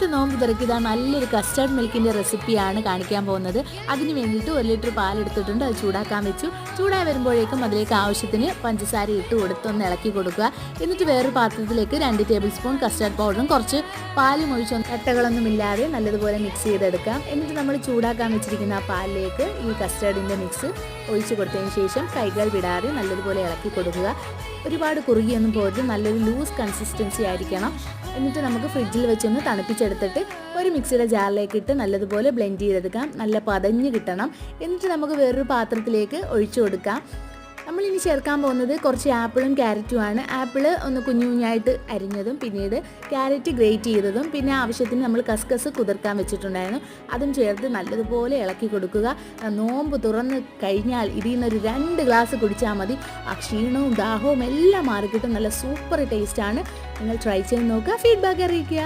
ഇന്നത്തെ നോമ്പ് തുറക്ക് ഇതാ നല്ലൊരു കസ്റ്റർഡ് മിൽക്കിൻ്റെ റെസിപ്പിയാണ് കാണിക്കാൻ പോകുന്നത്. അതിന് വേണ്ടിയിട്ട് 1 ലിറ്റർ പാലെടുത്തിട്ടുണ്ട്. അത് ചൂടാക്കാൻ വെച്ചു. ചൂടായി വരുമ്പോഴേക്കും അതിലേക്ക് ആവശ്യത്തിന് പഞ്ചസാര ഇട്ട് കൊടുത്തൊന്ന് ഇളക്കി കൊടുക്കുക. എന്നിട്ട് വേറൊരു പാത്രത്തിലേക്ക് 2 ടേബിൾ സ്പൂൺ കസ്റ്റർഡ് പൗഡറും കുറച്ച് പാലും ഒഴിച്ച് കട്ടകളൊന്നും ഇല്ലാതെ നല്ലതുപോലെ മിക്സ് ചെയ്തെടുക്കാം. എന്നിട്ട് നമ്മൾ ചൂടാക്കാൻ വെച്ചിരിക്കുന്ന ആ പാലിലേക്ക് ഈ കസ്റ്റർഡിൻ്റെ മിക്സ് ഒഴിച്ച് കൊടുത്തതിന് ശേഷം കൈകൾ വിടാതെ നല്ലതുപോലെ ഇളക്കി കൊടുക്കുക. ഒരുപാട് കുറുകിയൊന്നും പോയിട്ട് നല്ലൊരു ലൂസ് കൺസിസ്റ്റൻസി ആയിരിക്കണം. എന്നിട്ട് നമുക്ക് ഫ്രിഡ്ജിൽ വെച്ചൊന്ന് തണുപ്പിച്ചെടുത്തിട്ട് ഒരു മിക്സിയുടെ ജാറിലേക്ക് ഇട്ട് നല്ലതുപോലെ ബ്ലെൻഡ് ചെയ്തെടുക്കാം. നല്ല പതഞ്ഞ് കിട്ടണം. എന്നിട്ട് നമുക്ക് വേറൊരു പാത്രത്തിലേക്ക് ഒഴിച്ചു കൊടുക്കാം. നമ്മളിനി ചേർക്കാൻ പോകുന്നത് കുറച്ച് ആപ്പിളും ക്യാരറ്റുമാണ്. ആപ്പിൾ ഒന്ന് കുഞ്ഞു കുഞ്ഞായിട്ട് അരിഞ്ഞതും പിന്നീട് ക്യാരറ്റ് ഗ്രേറ്റ് ചെയ്തതും പിന്നെ ആവശ്യത്തിന് നമ്മൾ കസ്കസ് കുതിർക്കാൻ വെച്ചിട്ടുണ്ടായിരുന്നു. അതും ചേർത്ത് നല്ലതുപോലെ ഇളക്കി കൊടുക്കുക. നോമ്പ് തുറന്ന് കഴിഞ്ഞാൽ ഇതിൽ നിന്നൊരു 2 ഗ്ലാസ് കുടിച്ചാൽ മതി. ആ ക്ഷീണവും ദാഹവും എല്ലാം മാറിക്കിട്ടും. നല്ല സൂപ്പർ ടേസ്റ്റാണ്. നിങ്ങൾ ട്രൈ ചെയ്ത് നോക്കുക. ഫീഡ്ബാക്ക് അറിയിക്കുക.